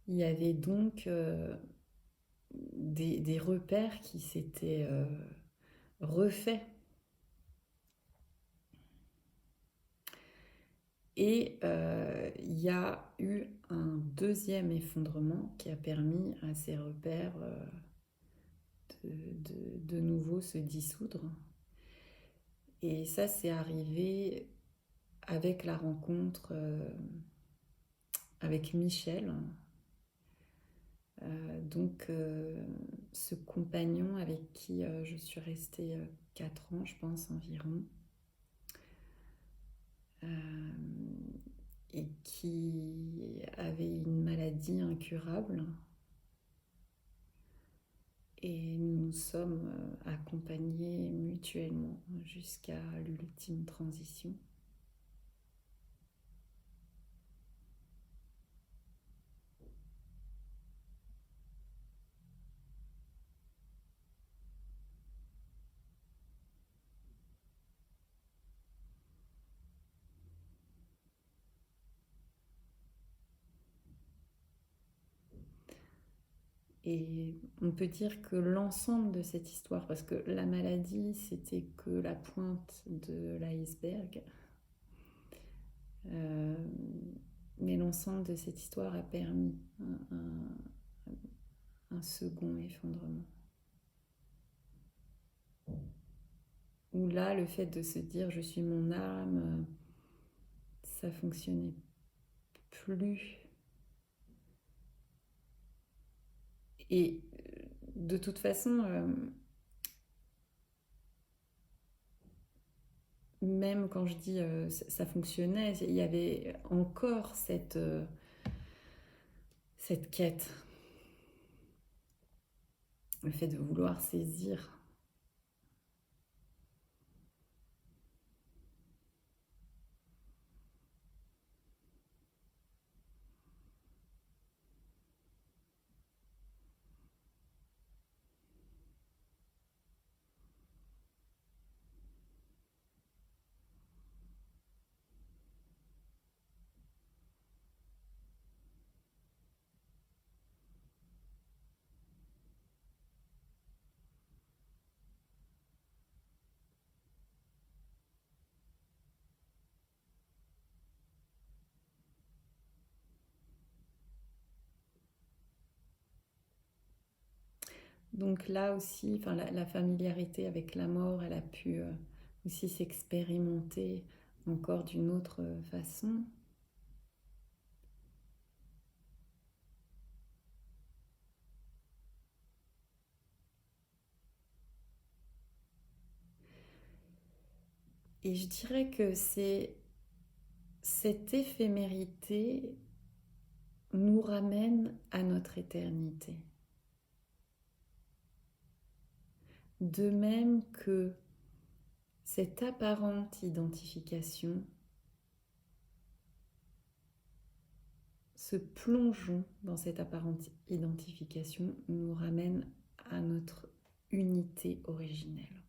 il y avait donc des repères qui s'étaient refaits. Et il y a eu un deuxième effondrement qui a permis à ces repères de nouveau se dissoudre. Et ça, c'est arrivé avec la rencontre avec Michel, ce compagnon avec qui je suis restée 4 ans, je pense, environ, et qui avait une maladie incurable. Et nous nous sommes accompagnés mutuellement jusqu'à l'ultime transition. Et on peut dire que l'ensemble de cette histoire, parce que la maladie, c'était que la pointe de l'iceberg, euh, mais l'ensemble de cette histoire a permis un second effondrement. Où là, le fait de se dire je suis mon âme, ça fonctionnait plus. Et de toute façon, même quand je dis ça fonctionnait, il y avait encore cette quête, le fait de vouloir saisir. Donc là aussi, enfin, la familiarité avec la mort, elle a pu aussi s'expérimenter encore d'une autre façon. Et je dirais que c'est cette éphémérité nous ramène à notre éternité. De même que cette apparente identification, ce plongeon dans cette apparente identification nous ramène à notre unité originelle.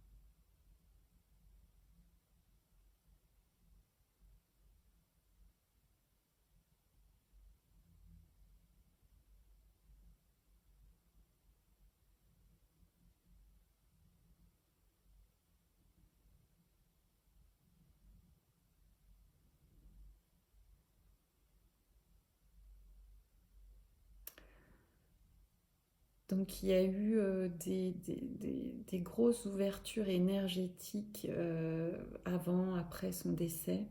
Donc il y a eu des grosses ouvertures énergétiques avant, après son décès.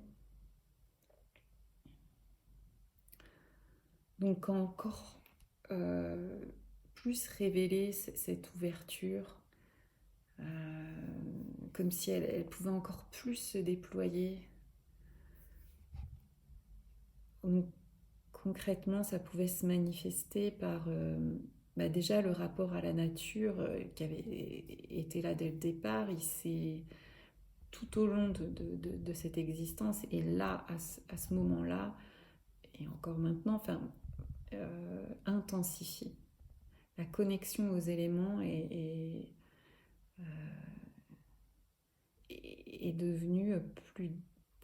Donc encore euh, plus révéler cette ouverture, comme si elle pouvait encore plus se déployer. Donc, concrètement, ça pouvait se manifester par déjà le rapport à la nature qui avait été là dès le départ. Il s'est tout au long de cette existence et là, à ce moment-là, et encore maintenant, enfin, intensifié. La connexion aux éléments est devenue plus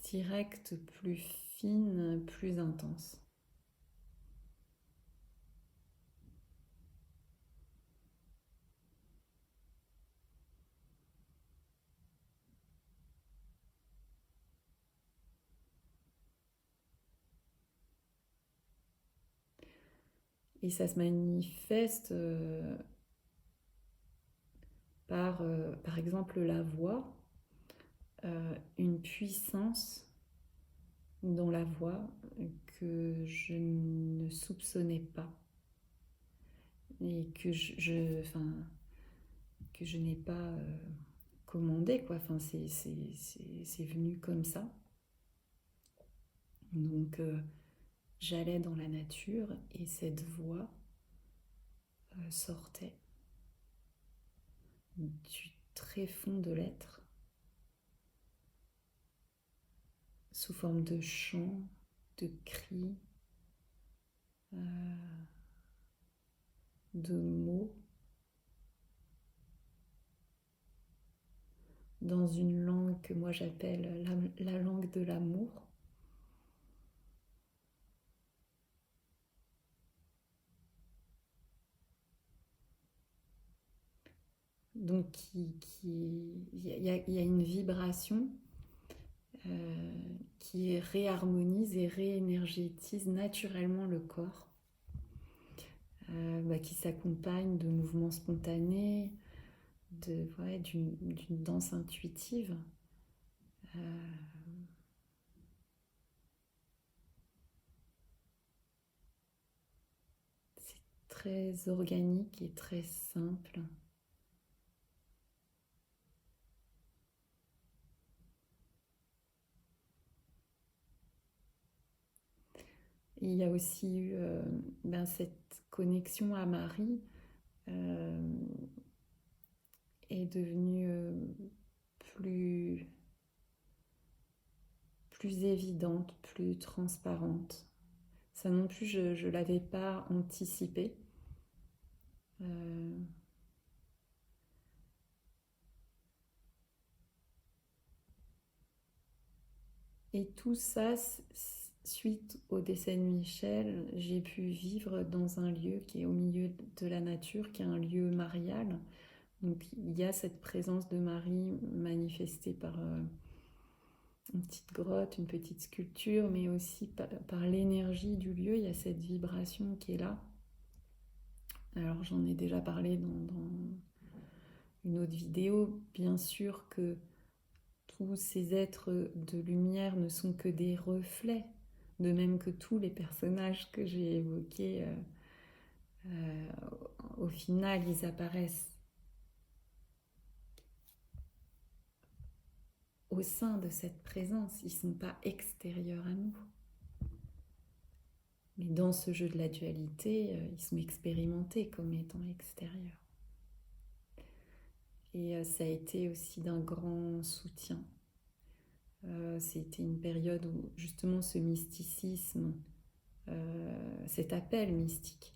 directe, plus fine, plus intense. Et ça se manifeste par exemple, la voix, une puissance dans la voix que je ne soupçonnais pas et enfin, que je n'ai pas commandé, quoi. Enfin, c'est venu comme ça. Donc, j'allais dans la nature et cette voix sortait du tréfonds de l'être sous forme de chant, de cris, de mots, dans une langue que moi j'appelle la langue de l'amour. Donc il y a une vibration euh, qui réharmonise et réénergétise naturellement le corps, qui s'accompagne de mouvements spontanés, d'une danse intuitive. Euh, c'est très organique et très simple. Il y a aussi eu cette connexion à Marie euh, est devenue plus, plus évidente, plus transparente. Ça non plus, je ne l'avais pas anticipé. Euh, et tout ça, suite au décès de Michel, j'ai pu vivre dans un lieu qui est au milieu de la nature, qui est un lieu marial. Donc il y a cette présence de Marie manifestée par une petite grotte, une petite sculpture, mais aussi par l'énergie du lieu. Il y a cette vibration qui est là. Alors j'en ai déjà parlé dans une autre vidéo. Bien sûr que tous ces êtres de lumière ne sont que des reflets, de même que tous les personnages que j'ai évoqués, euh, au final, ils apparaissent au sein de cette présence, ils ne sont pas extérieurs à nous. Mais dans ce jeu de la dualité, ils sont expérimentés comme étant extérieurs. Et ça a été aussi d'un grand soutien. C'était une période où justement ce mysticisme, cet appel mystique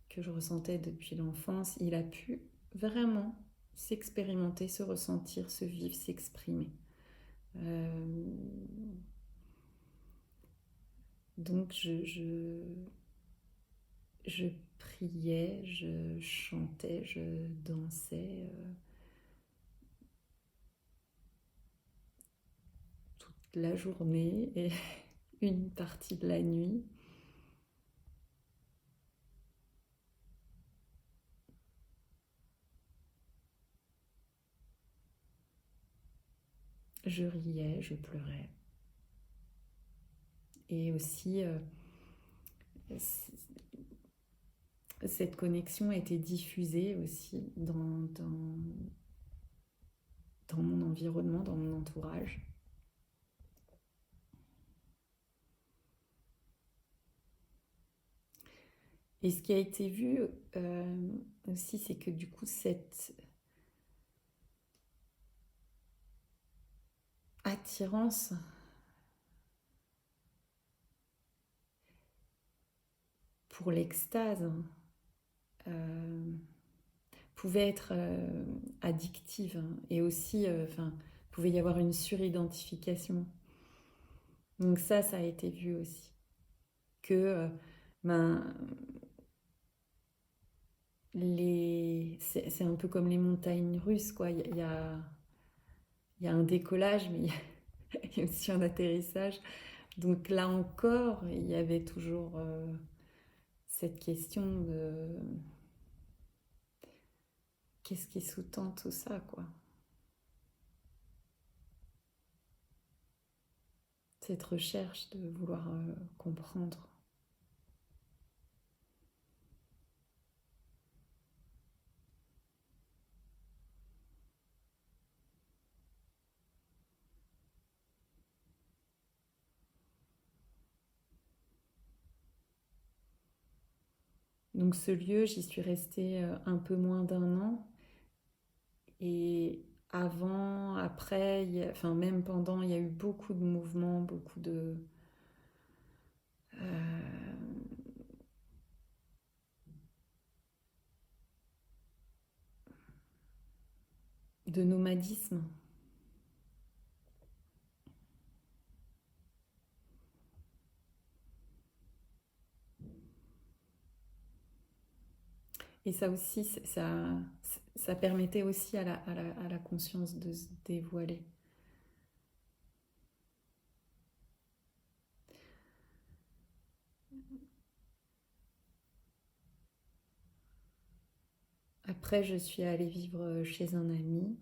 que je ressentais depuis l'enfance, il a pu vraiment s'expérimenter, se ressentir, se vivre, s'exprimer. Euh, donc je priais, je chantais, je dansais toute la journée et une partie de la nuit. Je riais, je pleurais. Et aussi, cette connexion a été diffusée aussi dans mon environnement, dans mon entourage. Et ce qui a été vu aussi, c'est que du coup, cette attirance pour l'extase euh, pouvait être addictive, hein, et aussi, pouvait y avoir une suridentification. Donc ça a été vu aussi. Que ben, c'est un peu comme les montagnes russes, quoi. Il y a un décollage, mais il y a aussi un atterrissage. Donc là encore, il y avait toujours cette question de qu'est-ce qui sous-tend tout ça, quoi. Cette recherche de vouloir comprendre. Donc ce lieu, j'y suis restée un peu moins d'un an. Et avant, après, enfin même pendant, il y a eu beaucoup de mouvements, beaucoup de nomadisme. Et ça aussi, ça permettait aussi à la conscience de se dévoiler. Après, je suis allée vivre chez un ami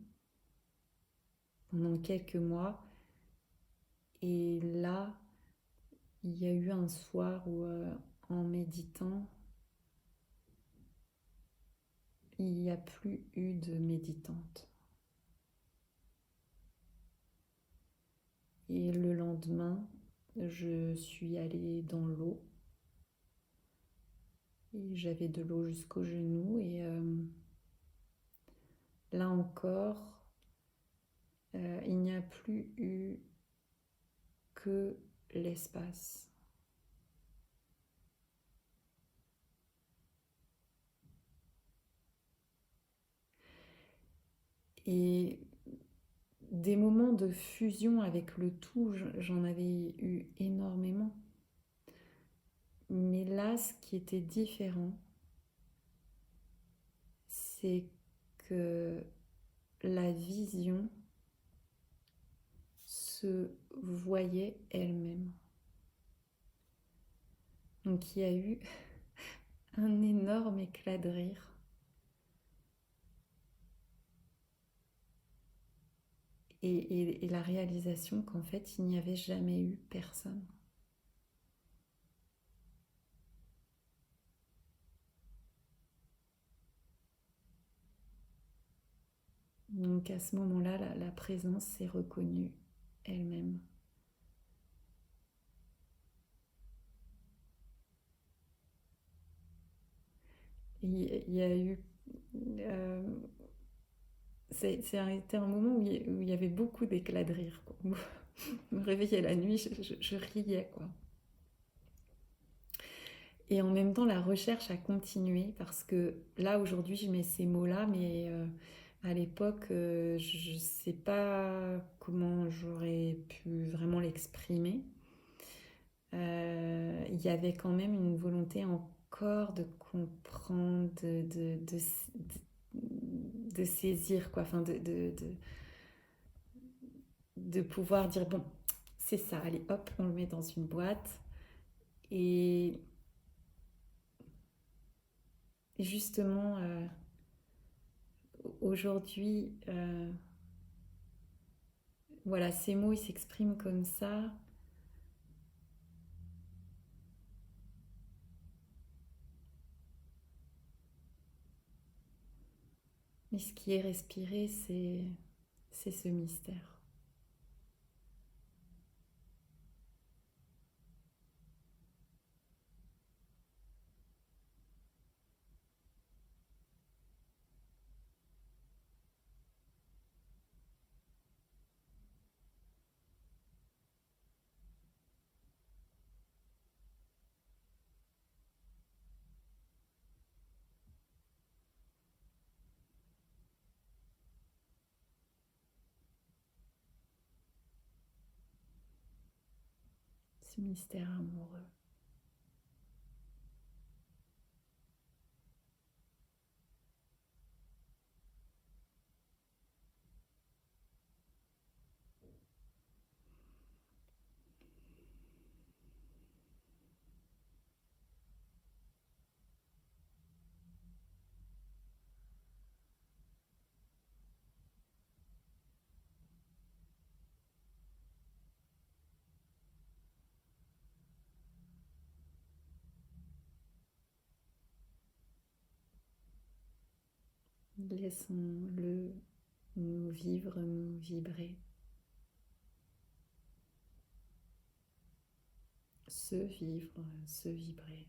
pendant quelques mois. Et là, il y a eu un soir où, en méditant, il n'y a plus eu de méditante. Et le lendemain, je suis allée dans l'eau. Et j'avais de l'eau jusqu'aux genoux. Et là encore, il n'y a plus eu que l'espace. Et des moments de fusion avec le tout, j'en avais eu énormément. Mais là, ce qui était différent, c'est que la vision se voyait elle-même. Donc il y a eu un énorme éclat de rire. Et la réalisation qu'en fait, il n'y avait jamais eu personne. Donc à ce moment-là, la présence s'est reconnue elle-même. Il y a eu... euh, c'était un moment où il y avait beaucoup d'éclats de rire, quoi. Je me réveillais la nuit, je riais, quoi. Et en même temps, la recherche a continué parce que là, aujourd'hui, je mets ces mots-là, mais à l'époque, je ne sais pas comment j'aurais pu vraiment l'exprimer. Il y avait quand même une volonté encore de comprendre, de saisir, quoi. Enfin, de pouvoir dire, bon, c'est ça, allez, hop, on le met dans une boîte. Et justement, aujourd'hui, voilà, ces mots, ils s'expriment comme ça. Mais ce qui est respiré, c'est ce mystère. Ce mystère amoureux. Laissons-le nous vivre, nous vibrer, se vivre, se vibrer.